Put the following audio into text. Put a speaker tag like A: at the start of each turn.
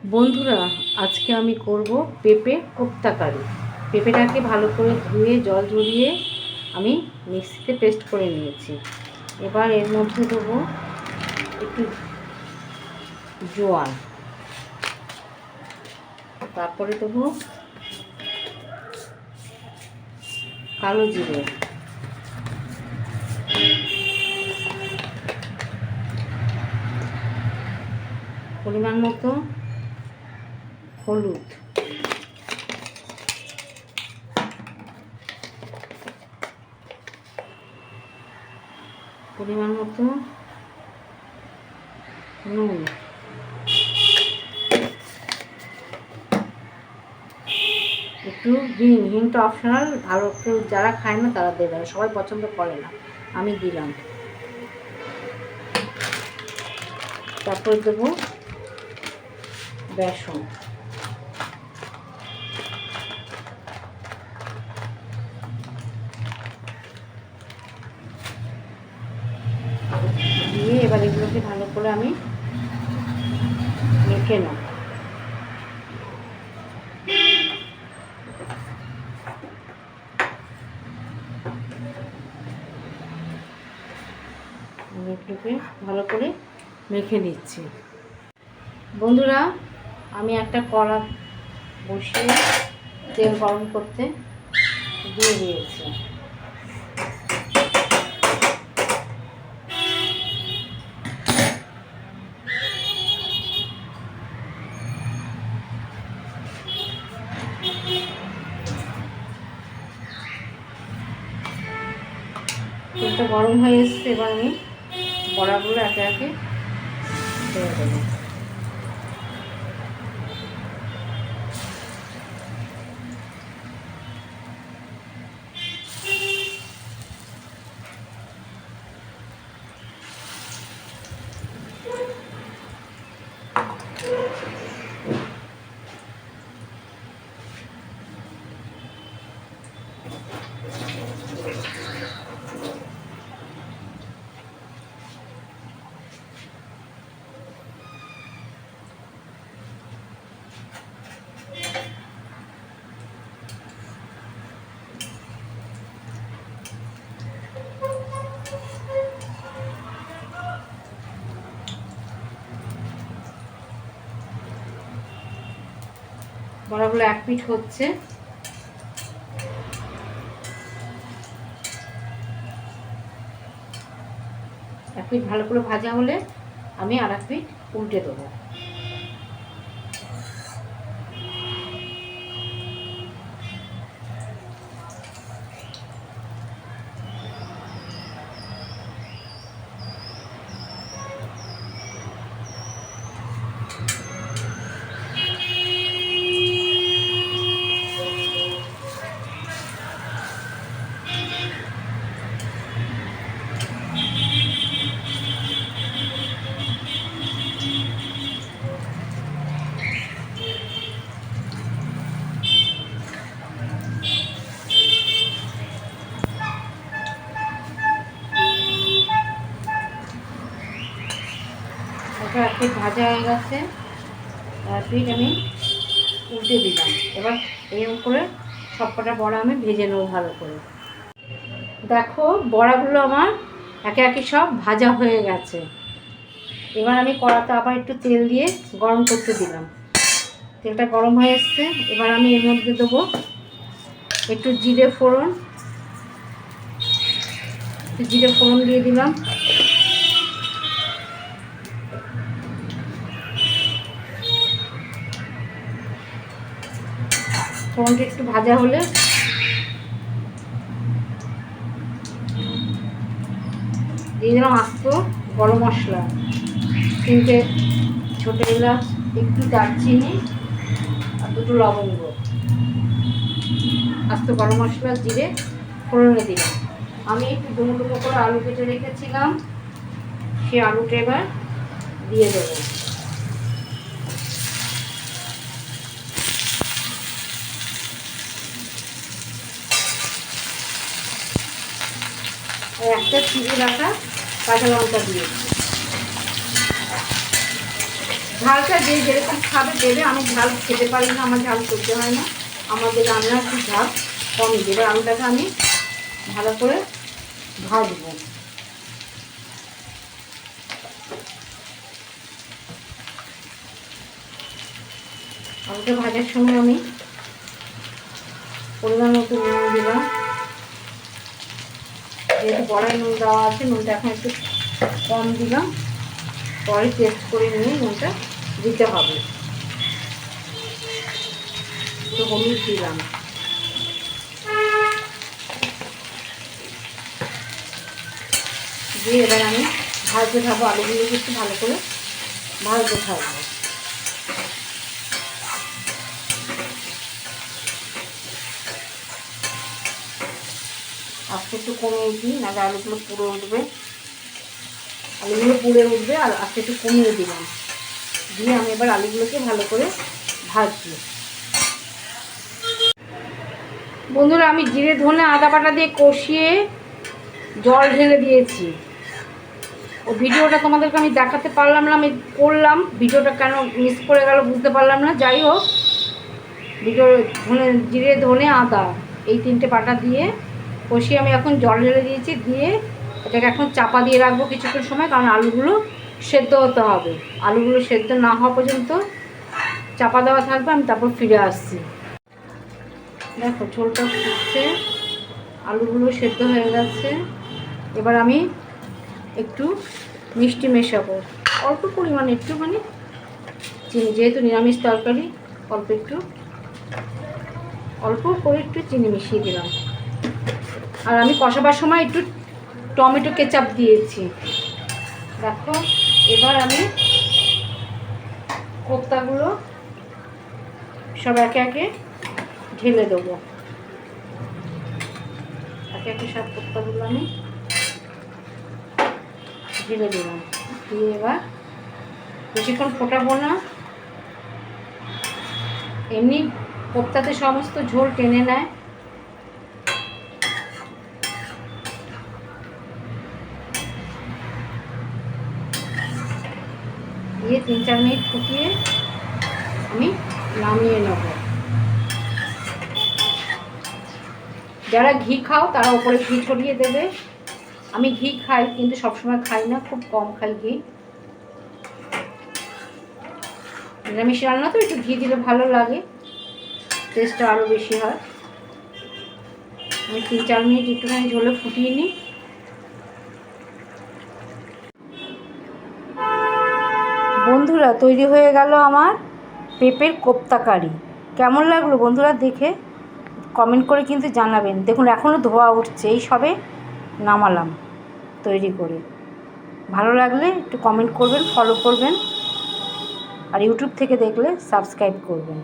A: বন্ধুরা, আজকে আমি করব পেঁপে কোপ্তা কারি। পেঁপেটাকে ভালো করে ধুয়ে জল ঝরিয়ে আমি মিক্সিতে পেস্ট করে নিয়েছি। এবার এর মধ্যে দেবো একটু জোয়ান, তারপরে দেবো কালো জিরে, পরিমাণ মতো হলুদ, পরিমাণ মতো নুন, একটু হিংটা অপশনাল, আরও কেউ যারা খায় না তারা দেবে, সবাই পছন্দ করে না, আমি দিলাম। তারপর দেবো বেসন, দিয়ে এবার এগুলোকে ভালো করে আমি মেখে নেব। এগুলোকে ভালো করে মেখে নিচ্ছি। বন্ধুরা, আমি একটা কড়া বসিয়ে তেল গরম করতে দিয়ে দিয়েছি। তেলটা গরম হয়ে এসছে, এবার আমি বড়াগুলো একে একে ছেড়ে দেবো। বড়াগুলো এক পিঠ হচ্ছে, এক পিঠ ভালো করে ভাজা হলে আমি আর এক পিঠ উল্টে দেবো। ওটা এক পিঠ ভাজা হয়ে গেছে, এক পিঠ আমি উল্টে দিলাম। এবার এরকম করে সবকটা বড়া আমি ভেজে নেবো ভালো করে। দেখো, বড়াগুলো আমার একে একে সব ভাজা হয়ে গেছে। এবার আমি কড়াতে আবার একটু তেল দিয়ে গরম করতে দিলাম। তেলটা গরম হয়ে এসছে, এবার আমি এর মধ্যে দেবো একটু জিরে ফোড়ন, দিয়ে দিলাম। ফোড়নটা একটু ভাজা হলে দিয়ে দিলাম আস্ত গরম মশলা, 3টে ছোটো এলাচ, একটু দারচিনি আর 2টো লবঙ্গ, আস্ত গরম মশলা, জিরে ফোড়নে দিলাম। আমি একটু ডুমো ডুমো করে আলু কেটে রেখেছিলাম, সেই আলুটা এবার দিয়ে দেবো। আর একটা চিড়ে রাখা কাঁচা লঙ্কা দিয়েছি। ঝালটা যে যেরকম খাবে দেবে। আমি ঝাল খেতে পারি না, আমার ঝাল করতে হয় না, আমাদের রান্নার একটু ঝাল কমই দেবে। আলুটাকে আমি ভালো করে ভাজবো। আলুটা ভাজার সময় আমি পরিমাণ মতো নুন দিলাম। যেহেতু বড়াই নুন দেওয়া আছে, নুনটা এখন একটু কম দিলাম, পরে টেস্ট করে নিয়ে নুনটা দিতে হবে। একটু হলুদ দিলাম, দিয়ে এবার আমি ভাজতে থাকবো। আলুগুলোকে একটু ভালো করে ভাজতে থাকবো। আস্তে একটু কমিয়ে দিই, নাহলে আলুগুলো পুড়ে উঠবে। আলুগুলো পুড়ে উঠবে, আর আস্তে একটু কমিয়ে দিলাম। দিয়ে আমি এবার আলুগুলোকে ভালো করে ভাজবো। বন্ধুরা, আমি জিরে ধনে আদা বাটা দিয়ে কষিয়ে জল ঢেলে দিয়েছি। ও ভিডিওটা তোমাদেরকে আমি দেখাতে পারলাম না, আমি করলাম, ভিডিওটা কেন মিস করে গেল বুঝতে পারলাম না। যাই হোক, ভিডিও জিরে ধনে আদা এই 3টে বাটা দিয়ে কষিয়ে আমি এখন জল ঢেলে দিয়েছি। দিয়ে এটাকে এখন চাপা দিয়ে রাখবো কিছুক্ষণ সময়, কারণ আলুগুলো সেদ্ধ হতে হবে। আলুগুলো সেদ্ধ না হওয়া পর্যন্ত চাপা দেওয়া থাকবে। আমি তারপর ফিরে আসছি। দেখো ঝোলটা ফুটছে, আলুগুলো সেদ্ধ হয়ে গেছে। এবার আমি একটু মিষ্টি মেশাবো, অল্প পরিমাণে একটুখানি চিনি, যেহেতু নিরামিষ তরকারি অল্প করে একটু চিনি মিশিয়ে দিলাম। আর আমি কষাবার সময় একটু টমেটো কেচাপ দিয়েছি। দেখো এবার আমি কোপ্তাগুলো সব একে একে ঢেলে দেবো। একে একে সব কোপ্তাগুলো আমি ঢেলে দিলাম। দিয়ে এবার বেশিক্ষণ ফোটাবো না, এমনি কোপ্তাতে সমস্ত ঝোল টেনে নেয়। দিয়ে 3-4 মিনিট ফুটিয়ে আমি নামিয়ে নেব। যারা ঘি খাও তারা ওপরে ঘি ছড়িয়ে দেবে। আমি ঘি খাই, কিন্তু সবসময় খাই না, খুব কম খাই ঘি। নিরামিষ রান্না তো একটু ঘি দিলে ভালো লাগে, টেস্টটা আরও বেশি হয়। আমি 3-4 মিনিট একটুখানি ঝোলে ফুটিয়ে নিই। বন্ধুরা, তৈরি হয়ে গেল আমার পেঁপের কোপ্তা কারি। কেমন লাগলো বন্ধুরা দেখে কমেন্ট করে কিন্তু জানাবেন। দেখুন এখনও ধোয়া উঠছে, এই সবে নামালাম তৈরি করে। ভালো লাগলে একটু কমেন্ট করবেন, ফলো করবেন, আর ইউটিউব থেকে দেখলে সাবস্ক্রাইব করবেন।